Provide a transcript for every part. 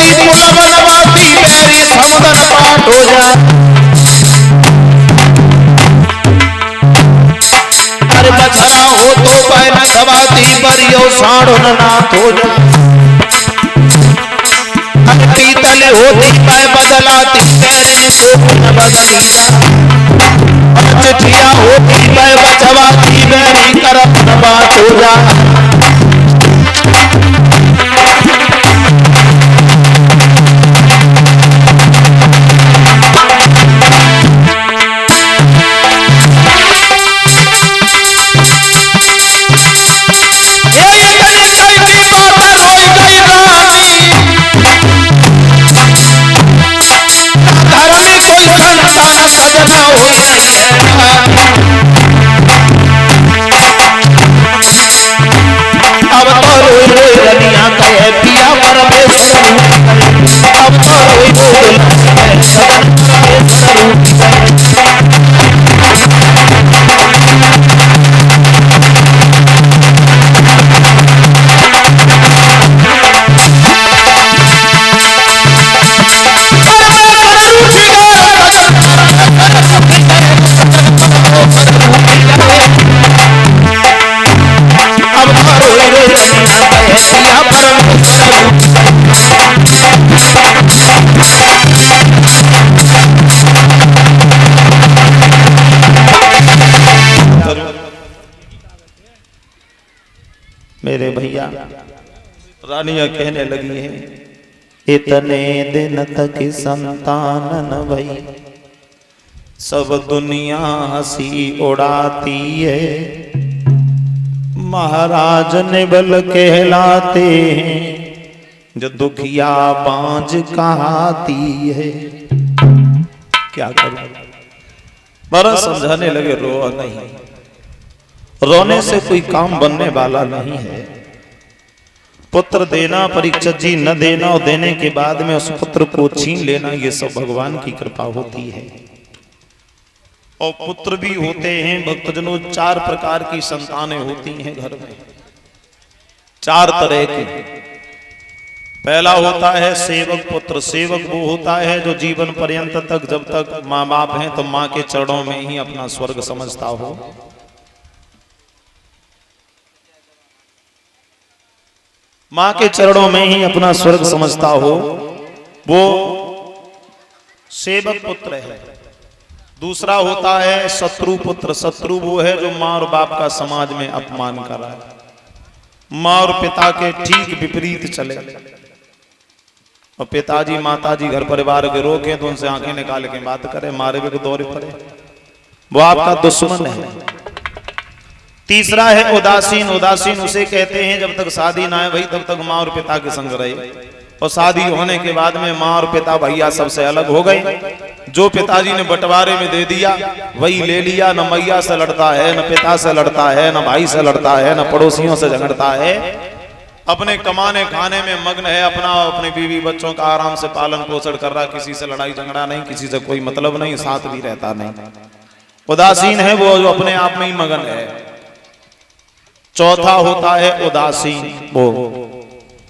होती कुल बनवाती मेरी समुद्र पाट हो जा। अरे बछड़ा हो तो बैन दबाती बरियो साढ़ो नाथ हो जा। अरे पीतल होती पै बदलाती तेरे को न बदली जा। चिठिया होती पै बचवाती मेरी करम न बात हो जा। मेरे भैया रानियां कहने लगी है इतने दिन तक संतान न भई सब दुनिया हंसी उड़ाती है। महाराज निबल कहलाते हैं जो दुखिया बांझ कहाती है। क्या करूं बड़ा समझाने लगे रो नहीं, रोने से कोई काम बनने वाला नहीं है। पुत्र देना परीक्षित जी न देना और देने के बाद में उस पुत्र को छीन लेना ये सब भगवान की कृपा होती है। और पुत्र भी होते हैं भक्तजनों, 4 प्रकार की संतानें होती हैं घर में, 4 तरह की। पहला होता है सेवक पुत्र। सेवक वो होता है जो जीवन पर्यंत तक जब तक माँ बाप हैं तो माँ के चरणों में ही अपना स्वर्ग समझता हो। माँ के चरणों में ही अपना स्वर्ग समझता हो, वो सेवक पुत्र है। दूसरा होता है शत्रु पुत्र। शत्रु वो है जो माँ और बाप का समाज में अपमान कर रहा है, माँ और पिता के ठीक विपरीत चले। और पिताजी माताजी घर परिवार के रोके तो उनसे आंखें निकाल के बात करे, मारे भी दौरे पड़े, वो आपका दुश्मन है। तीसरा है उदासीन। उदासीन उसे कहते हैं जब तक शादी ना है भाई तब तक माँ और पिता के संग रहे, और शादी होने के बाद में माँ और पिता भैया सबसे अलग हो गए। जो पिताजी ने बंटवारे में दे दिया वही ले लिया। न मैया से लड़ता है, न पिता से लड़ता है, न भाई से लड़ता है, न पड़ोसियों से झगड़ता है। अपने कमाने खाने में मग्न है, अपने बीवी बच्चों का आराम से पालन पोषण कर रहा, किसी से लड़ाई झगड़ा नहीं, किसी से कोई मतलब नहीं, साथ भी रहता नहीं। उदासीन है वो जो अपने आप में ही मगन है। चौथा होता है उदासीन, वो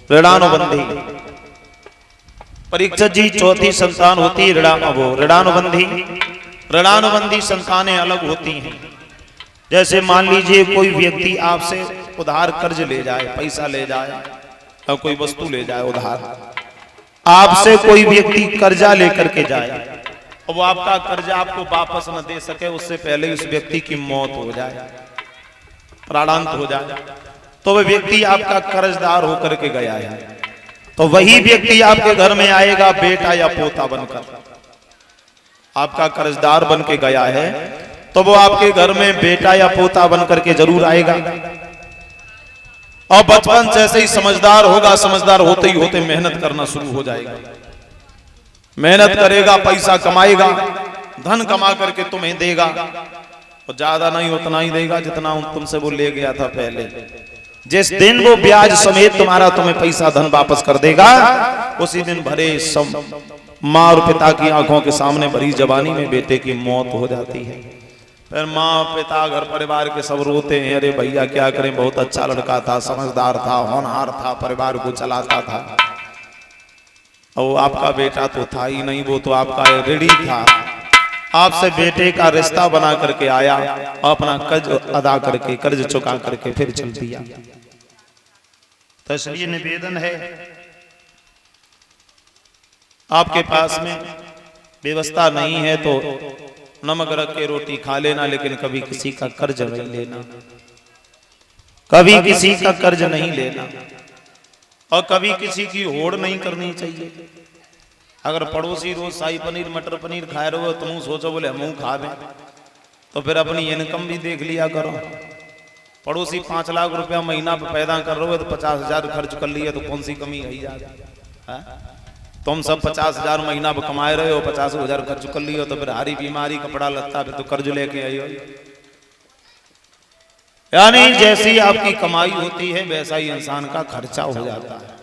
ऋणानुबंधी। परीक्षित जी चौथी संतान होती है ऋणानुबंधी। ऋणानुबंधी संतानें अलग होती हैं। जैसे मान लीजिए कोई व्यक्ति आपसे उधार कर्ज ले जाए, पैसा ले जाए और कोई वस्तु ले जाए उधार, आपसे कोई व्यक्ति कर्जा लेकर के जाए और वो आपका कर्जा आपको वापस न दे सके, उससे पहले उस व्यक्ति की मौत हो जाए, प्राणांत हो जाए, तो वह व्यक्ति आपका कर्जदार होकर के गया है, तो वही व्यक्ति आपके घर में आएगा बेटा या पोता बनकर, आपका कर्जदार बन के गया है तो वो आपके घर में बेटा या पोता बनकर के जरूर आएगा। और बचपन जैसे ही समझदार होगा, समझदार होते ही होते मेहनत करना शुरू हो जाएगा। मेहनत करेगा, पैसा कमाएगा, धन कमा करके तुम्हें देगा, और ज्यादा नहीं उतना ही देगा जितना तुमसे वो ले गया था पहले। जिस दिन वो ब्याज समेत तुम्हें पैसा धन वापस कर देगा, उसी दिन भरे माँ और पिता की आंखों के सामने भरी जवानी में बेटे की मौत हो जाती है। फिर माँ पिता घर परिवार के सब रोते हैं, अरे भैया क्या करें, बहुत अच्छा लड़का था, समझदार था, होनहार था, परिवार को चलाता था, और आपका बेटा तो था ही नहीं, वो तो आपका ऋणी था, आपसे बेटे का रिश्ता बना करके आया, अपना कर्ज अदा करके, कर्ज चुका करके फिर चल दिया। तो इसलिए निवेदन है, आपके पास में व्यवस्था नहीं है तो नमक रख के रोटी खा लेना, लेकिन कभी किसी का कर्ज नहीं लेना, कभी किसी का कर्ज नहीं लेना, और कभी किसी की होड़ नहीं करनी चाहिए। अगर पड़ोसी रोज शाही पनीर मटर पनीर खाए रहो, तुम सोचो बोले हम खा लें, तो फिर अपनी इनकम भी देख लिया करो। पड़ोसी 5 लाख रुपया महीना पे पैदा कर रहे हो तो 50,000 खर्च कर लिए, तो कौन सी कमी है यार? तुम सब 50,000 महीना पे कमाए रहे हो, 50,000 खर्च कर लिए, तो फिर हारी बीमारी कपड़ा लगता है तो कर्ज लेके आई हो। यानी जैसी आपकी कमाई होती है वैसा ही इंसान का खर्चा हो जाता है।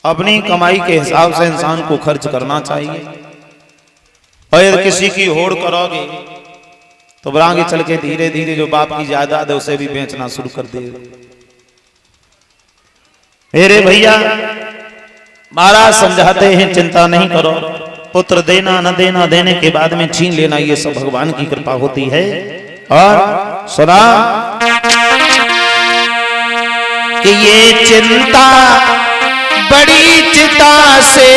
अपनी कमाई के हिसाब से इंसान को खर्च करना चाहिए, और यदि किसी की होड़ करोगे तो आगे चल के धीरे धीरे जो बाप की जायदाद है उसे भी बेचना शुरू कर देगा। मेरे भैया महाराज समझाते हैं चिंता नहीं करो, पुत्र देना न देना, देने के बाद में छीन लेना, ये सब भगवान की कृपा होती है। और सुना कि ये चिंता बड़ी चिता से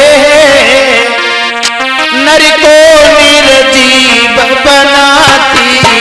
नर को निर्जीव बनाती है।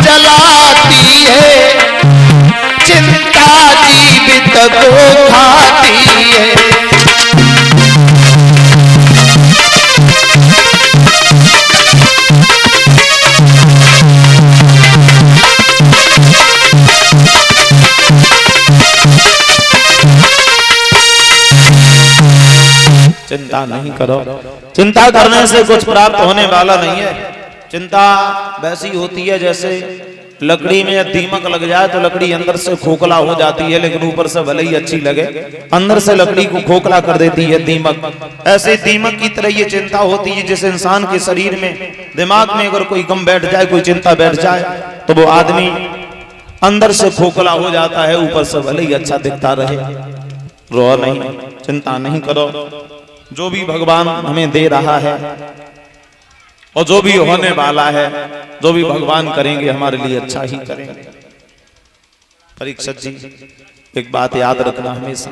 जलाती है चिंता, जीवित को खाती है। चिंता नहीं करो, चिंता करने से कुछ प्राप्त होने वाला नहीं है। चिंता वैसी होती है जैसे लकड़ी में दीमक लग जाए तो लकड़ी अंदर से खोखला हो जाती है, लेकिन ऊपर से भले ही अच्छी लगे, अंदर से लकड़ी को खोखला कर देती है दीमक। ऐसे दीमक की तरह ये चिंता होती है, जैसे इंसान के शरीर में, दिमाग में अगर कोई गम बैठ जाए, कोई चिंता बैठ जाए, तो वो आदमी अंदर से खोखला हो जाता है, ऊपर से भले ही अच्छा दिखता रहे। रो नहीं, चिंता नहीं करो, जो भी भगवान हमें दे रहा है और जो भी होने वाला है, जो भी भगवान करेंगे हमारे लिए अच्छा ही करेंगे। परीक्षित जी एक बात याद रखना हमेशा,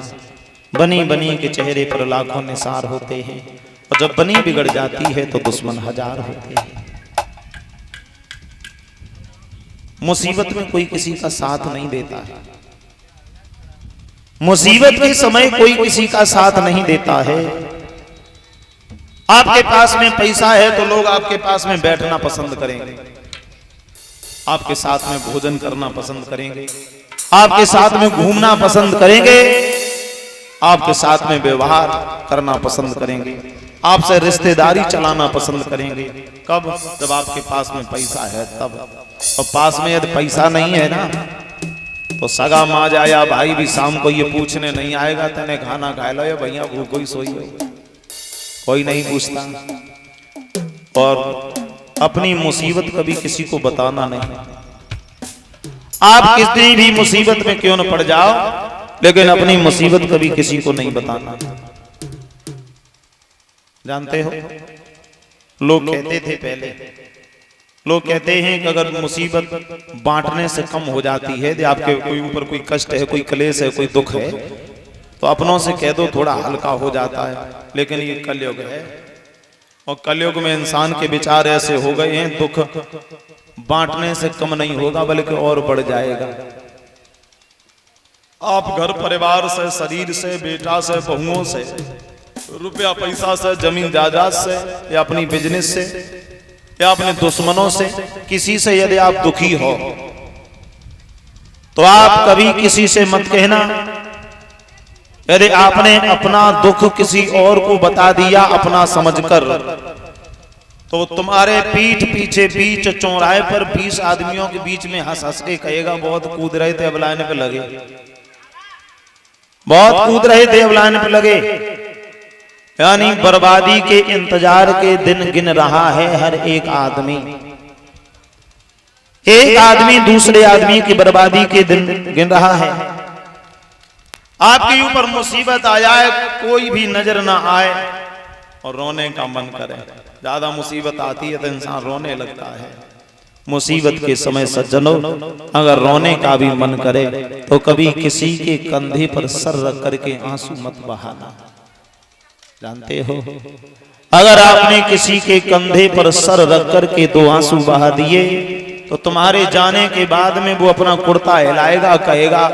बनी बनी के चेहरे पर लाखों निसार होते हैं, और जब बनी बिगड़ जाती है तो दुश्मन 1000 होते हैं। मुसीबत में कोई किसी का साथ नहीं देता है, मुसीबत के समय कोई किसी का साथ नहीं देता है। आपके पास में पैसा है तो लोग आपके पास में बैठना पसंद करेंगे, आपके साथ में भोजन करना पसंद करेंगे, आपके साथ में घूमना पसंद करेंगे, आपके साथ में व्यवहार करना पसंद करेंगे, आपसे रिश्तेदारी चलाना पसंद करेंगे। कब? जब आपके पास में पैसा है तब। और पास में यदि पैसा नहीं है ना, तो सगा माँ जाया भाई भी शाम को ये पूछने नहीं आएगा तने खाना खा लो या भैया भूखो ही सोई हो, कोई नहीं पूछता। और अपनी मुसीबत कभी किसी को बताना नहीं। आप कितनी भी मुसीबत में क्यों न पड़ जाओ, लेकिन अपनी मुसीबत कभी किसी को नहीं बताना। जानते हो, लोग कहते थे पहले, लोग कहते हैं कि अगर मुसीबत बांटने से कम हो जाती है, आपके कोई ऊपर कोई कष्ट है, कोई क्लेश है, कोई दुख है, तो अपनों से कह दो थोड़ा हल्का हो जाता है। लेकिन ये कलयुग है, और कलयुग में इंसान के विचार ऐसे हो गए हैं, दुख बांटने से कम नहीं होगा बल्कि और बढ़ जाएगा। आप घर परिवार से, शरीर से, बेटा से, बहुओं से, रुपया पैसा से, जमीन जायदाद से, या अपनी बिजनेस से, या अपने दुश्मनों से, किसी से यदि आप दुखी हो तो आप कभी किसी से मत कहना यदि आपने अपना दुख किसी और को बता दिया अपना समझकर, तो तुम्हारे पीठ पीछे बीच चौराहे पर 20 आदमियों के बीच में हंस हंस के कहेगा बहुत कूद रहे थे अब लाइन पे लगे, बहुत कूद रहे थे अब लाइन पे लगे। यानी बर्बादी के इंतजार के दिन गिन रहा है हर एक आदमी। एक आदमी दूसरे आदमी की बर्बादी के दिन गिन रहा है। आपके ऊपर मुसीबत आ जाए, कोई भी नजर ना आए और रोने का मन करे। ज्यादा मुसीबत आती है तो इंसान रोने लगता है। मुसीबत के समय सज्जनों अगर रोने का भी मन करे तो कभी किसी के कंधे पर सर रख करके आंसू मत बहाना। जानते हो, अगर आपने किसी के कंधे पर सर रख करके 2 आंसू बहा दिए तो तुम्हारे जाने के बाद में वो अपना कुर्ता हिलाएगा, कहेगा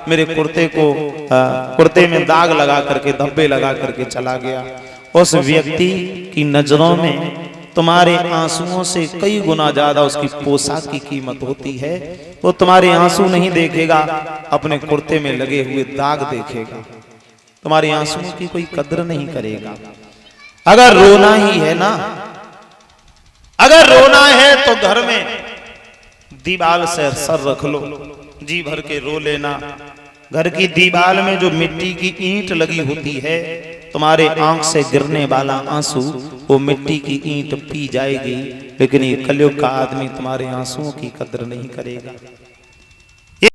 मेरे कुर्ते में दाग लगा करके धब्बे लगा करके चला गया। उस व्यक्ति की नजरों में तुम्हारे आंसुओं से कई गुना ज्यादा उसकी पोशाक की कीमत होती है। वो तुम्हारे आंसू नहीं देखेगा, अपने कुर्ते में लगे हुए दाग देखेगा। तुम्हारे आंसुओं की कोई कद्र नहीं करेगा। अगर रोना ही है ना, अगर रोना है तो घर में दीवार से सर रख लो, जी भर के रो लेना। घर की दीवार में जो मिट्टी की ईंट लगी होती है, तुम्हारे आंख से गिरने वाला आंसू वो मिट्टी की ईंट पी जाएगी। लेकिन ये कलयुग का आदमी तुम्हारे आंसुओं की कद्र नहीं करेगा।